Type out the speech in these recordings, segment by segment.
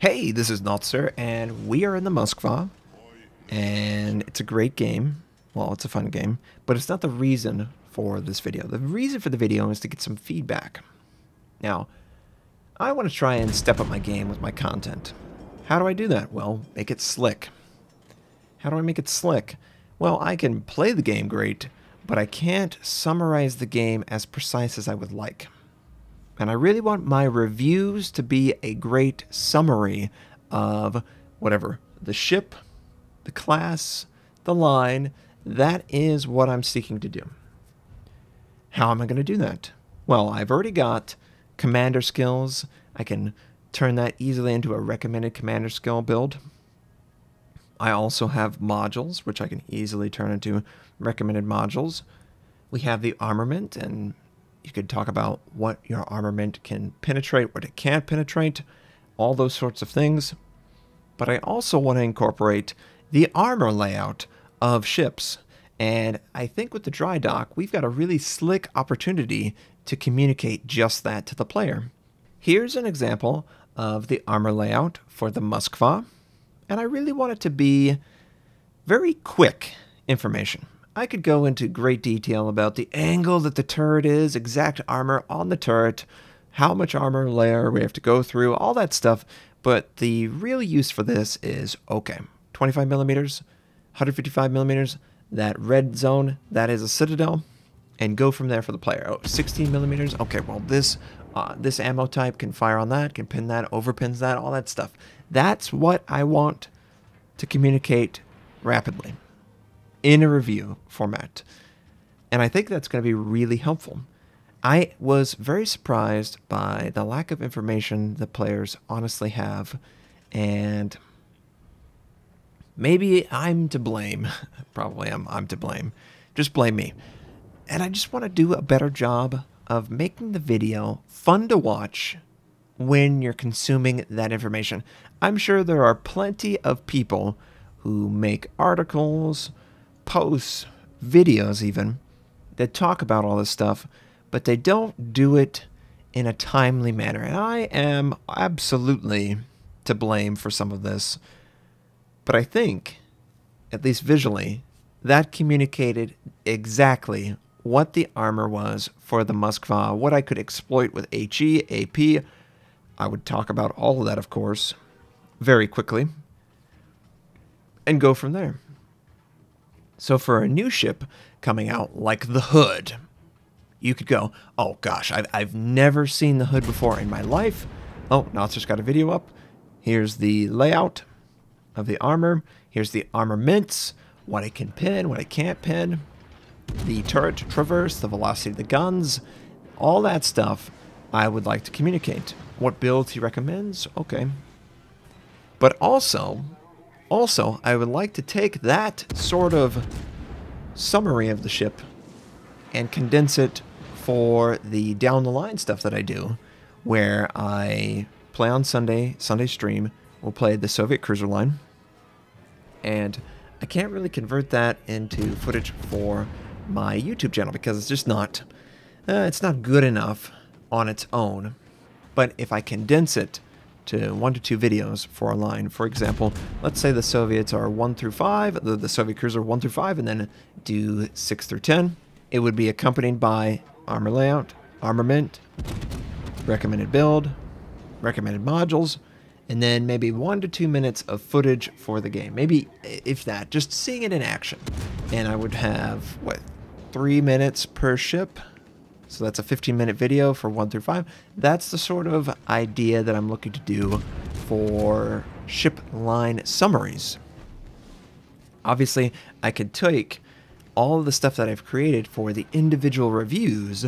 Hey, this is Notser, and we are in the Moskva, and it's a great game. Well, it's a fun game, but it's not the reason for this video. The reason for the video is to get some feedback. Now, I want to try and step up my game with my content. How do I do that? Well, make it slick. How do I make it slick? Well, I can play the game great, but I can't summarize the game as precise as I would like. And I really want my reviews to be a great summary of whatever, the ship, the class, the line. That is what I'm seeking to do. How am I going to do that? Well, I've already got commander skills. I can turn that easily into a recommended commander skill build. I also have modules, which I can easily turn into recommended modules. We have the armament, and you could talk about what your armament can penetrate, what it can't penetrate, all those sorts of things. But I also want to incorporate the armor layout of ships. And I think with the dry dock, we've got a really slick opportunity to communicate just that to the player. Here's an example of the armor layout for the Moskva. And I really want it to be very quick information. I could go into great detail about the angle that the turret is, exact armor on the turret, how much armor layer we have to go through, all that stuff. But the real use for this is, okay, 25 millimeters, 155 millimeters, that red zone, that is a citadel, and go from there for the player. Oh, 16 millimeters, okay, well this ammo type can fire on that, can pin that, overpins that, all that stuff. That's what I want to communicate rapidly in a review format. And I think that's going to be really helpful. I was very surprised by the lack of information the players honestly have, and maybe I'm to blame. Probably I'm to blame. Just blame me. And I just want to do a better job of making the video fun to watch when you're consuming that information. I'm sure there are plenty of people who make articles, posts, videos even, that talk about all this stuff, but they don't do it in a timely manner. And I am absolutely to blame for some of this. But I think, at least visually, that communicated exactly what the armor was for the Moskva, what I could exploit with HE, AP. I would talk about all of that, of course, very quickly, and go from there. So for a new ship coming out like the Hood, you could go, oh gosh, I've never seen the Hood before in my life. Oh, Notser's got a video up. Here's the layout of the armor. Here's the armaments, what it can pin, what it can't pin, the turret traverse, the velocity of the guns, all that stuff I would like to communicate. What builds he recommends, okay. But also, I would like to take that sort of summary of the ship and condense it for the down the line stuff that I do, where I play on Sunday stream, we'll play the Soviet cruiser line, and I can't really convert that into footage for my YouTube channel because it's just not, it's not good enough on its own. But if I condense it to 1 to 2 videos for a line, for example, let's say the Soviets are 1 through 5, the Soviet cruiser 1 through 5, and then do 6 through 10, it would be accompanied by armor layout, armament, recommended build, recommended modules, and then maybe 1 to 2 minutes of footage for the game. Maybe, if that, just seeing it in action. And I would have, what, 3 minutes per ship? So that's a 15-minute video for 1 through 5. That's the sort of idea that I'm looking to do for ship line summaries. Obviously, I could take all of the stuff that I've created for the individual reviews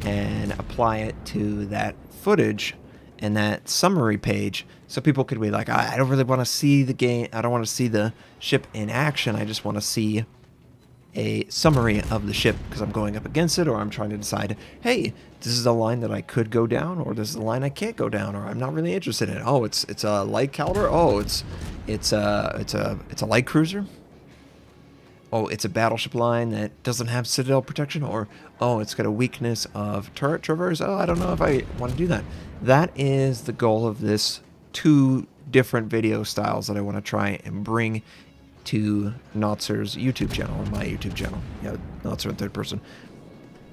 and apply it to that footage and that summary page, so people could be like, I don't really want to see the game, I don't want to see the ship in action, I just want to see a summary of the ship because I'm going up against it, or I'm trying to decide, hey, this is a line that I could go down, or this is a line I can't go down, or I'm not really interested in it. Oh, it's a light caliber. Oh, it's a light cruiser. Oh, it's a battleship line that doesn't have citadel protection, or oh, it's got a weakness of turret traverse. Oh, I don't know if I want to do that. That is the goal of this 2 different video styles that I want to try and bring to Notser's YouTube channel, or my YouTube channel. Yeah, Notser in third person.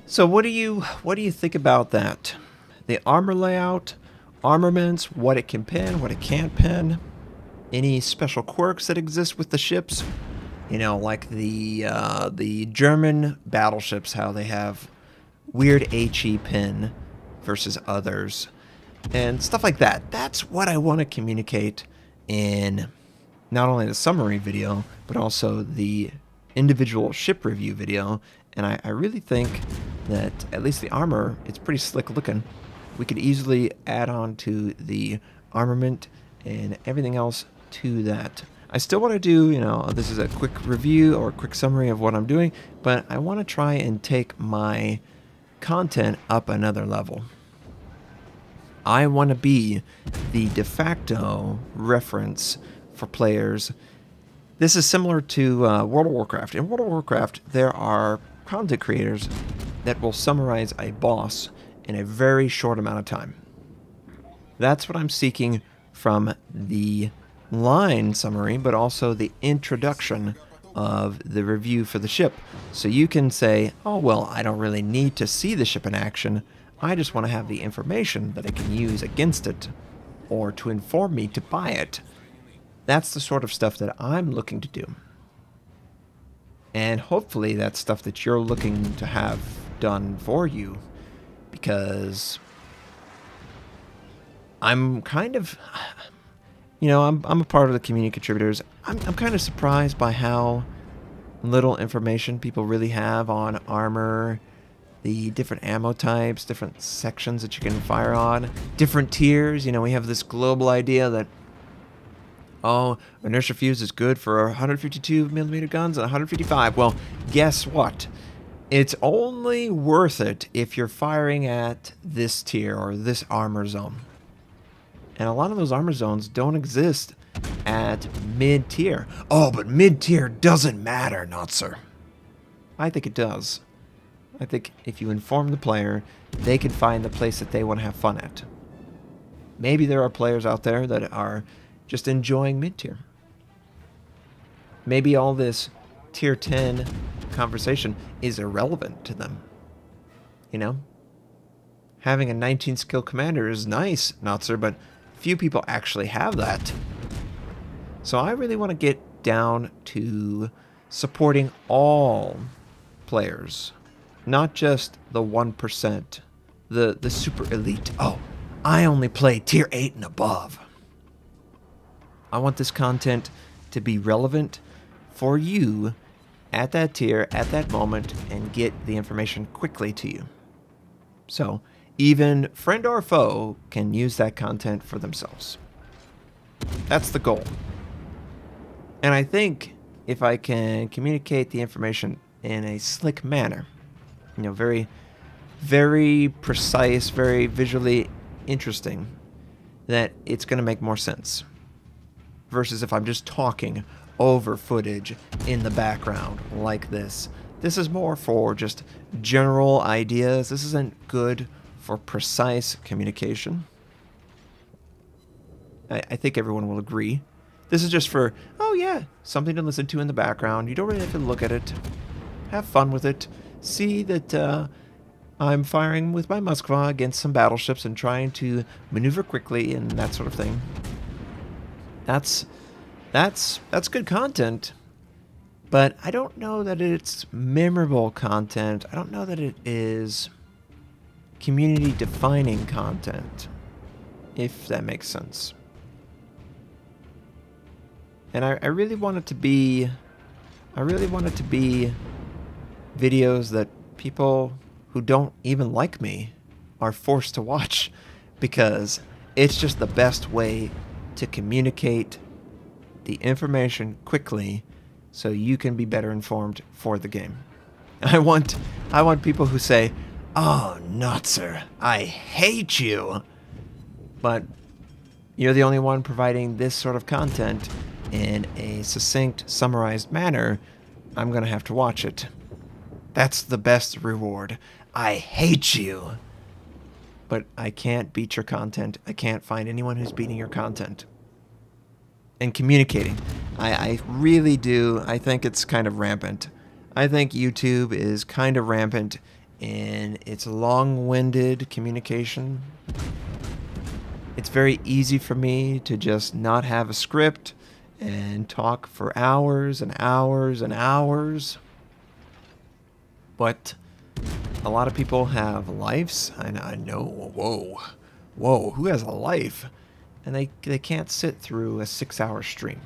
So what do you think about that? The armor layout, armaments, what it can pin, what it can't pin, any special quirks that exist with the ships. You know, like the German battleships, how they have weird HE pin versus others, and stuff like that. That's what I want to communicate in not only the summary video, but also the individual ship review video. And I really think that at least the armor, it's pretty slick looking. We could easily add on to the armament and everything else to that. I still want to do, you know, this is a quick review or a quick summary of what I'm doing, but I want to try and take my content up another level. I want to be the de facto reference for players. This is similar to World of Warcraft. In World of Warcraft, there are content creators that will summarize a boss in a very short amount of time. That's what I'm seeking from the line summary, but also the introduction of the review for the ship. So you can say, oh, well, I don't really need to see the ship in action. I just want to have the information that I can use against it or to inform me to buy it. That's the sort of stuff that I'm looking to do. And hopefully that's stuff that you're looking to have done for you, because I'm kind of, you know, I'm a part of the community contributors. I'm kind of surprised by how little information people really have on armor, the different ammo types, different sections that you can fire on, different tiers. You know, we have this global idea that, oh, inertia fuse is good for 152mm guns and 155. Well, guess what? It's only worth it if you're firing at this tier or this armor zone. And a lot of those armor zones don't exist at mid-tier. Oh, but mid-tier doesn't matter, Notser. I think it does. I think if you inform the player, they can find the place that they want to have fun at. Maybe there are players out there that are just enjoying mid-tier. Maybe all this tier 10 conversation is irrelevant to them. You know? Having a 19 skill commander is nice, Notser, but few people actually have that. So I really want to get down to supporting all players, not just the 1%, the super elite. Oh, I only play tier 8 and above. I want this content to be relevant for you at that tier, at that moment, and get the information quickly to you. So even friend or foe can use that content for themselves. That's the goal. And I think if I can communicate the information in a slick manner, you know, very, very precise, very visually interesting, that it's going to make more sense. Versus if I'm just talking over footage in the background like this. This is more for just general ideas. This isn't good for precise communication. I think everyone will agree. This is just for, oh yeah, something to listen to in the background. You don't really have to look at it. Have fun with it. See that I'm firing with my Moskva against some battleships and trying to maneuver quickly and that sort of thing. That's good content. But I don't know that it's memorable content. I don't know that it is community-defining content, if that makes sense. And I really want it to be, videos that people who don't even like me are forced to watch, because it's just the best way to communicate the information quickly so you can be better informed for the game. I want people who say, oh, Notser, I hate you. But you're the only one providing this sort of content in a succinct, summarized manner. I'm going to have to watch it. That's the best reward. I hate you. But I can't beat your content. I can't find anyone who's beating your content. and communicating. I really do. I think it's kind of rampant. I think YouTube is kind of rampant in its long-winded communication. It's very easy for me to just not have a script and talk for hours and hours and hours. But a lot of people have lives, and I know, whoa, who has a life? And they can't sit through a 6-hour stream.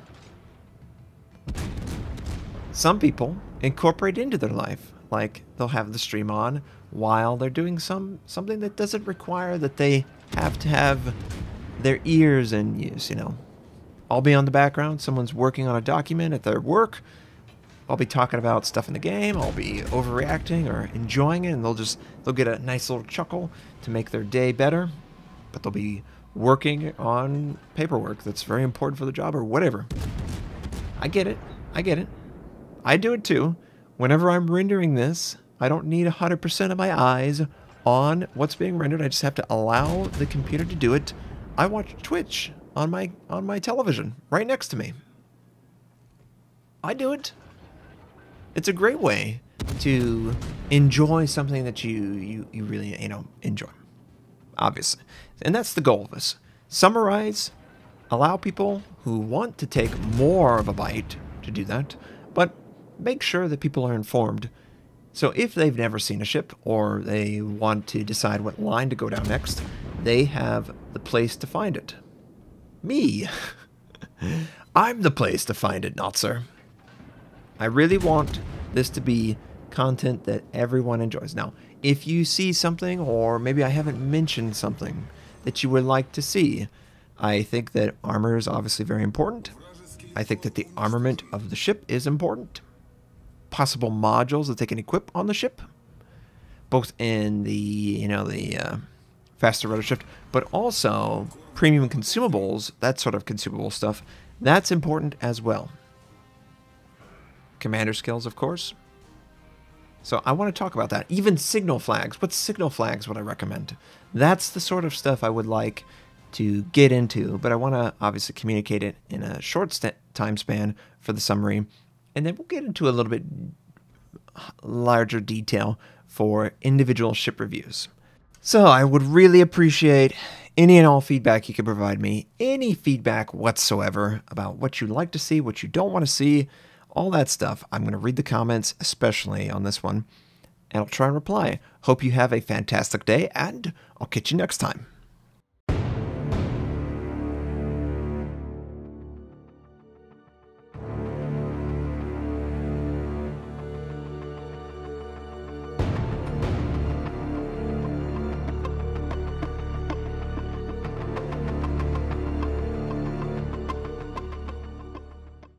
Some people incorporate into their life, like they'll have the stream on while they're doing something that doesn't require that they have to have their ears in use, you know. I'll be on the background, someone's working on a document at their work, I'll be talking about stuff in the game, I'll be overreacting or enjoying it, and they'll get a nice little chuckle to make their day better, but they'll be working on paperwork that's very important for the job or whatever. I get it. I do it too. Whenever I'm rendering this, I don't need 100% of my eyes on what's being rendered. I just have to allow the computer to do it. I watch Twitch on my television right next to me. I do it. It's a great way to enjoy something that you really, enjoy. Obviously. And that's the goal of this. Summarize, allow people who want to take more of a bite to do that, but make sure that people are informed. So if they've never seen a ship or they want to decide what line to go down next, they have the place to find it. Me. I'm the place to find it, Notser. I really want this to be content that everyone enjoys. Now, if you see something, or maybe I haven't mentioned something that you would like to see, I think that armor is obviously very important. I think that the armament of the ship is important. Possible modules that they can equip on the ship, both in the, faster rudder shift, but also premium consumables, that sort of consumable stuff, that's important as well. Commander skills, of course. So I want to talk about that. Even signal flags. What signal flags would I recommend? That's the sort of stuff I would like to get into, but I want to obviously communicate it in a short time span for the summary, and then we'll get into a little bit larger detail for individual ship reviews. So I would really appreciate any and all feedback you could provide me, any feedback whatsoever about what you'd like to see, what you don't want to see, all that stuff. I'm going to read the comments, especially on this one, and I'll try and reply. Hope you have a fantastic day, and I'll catch you next time.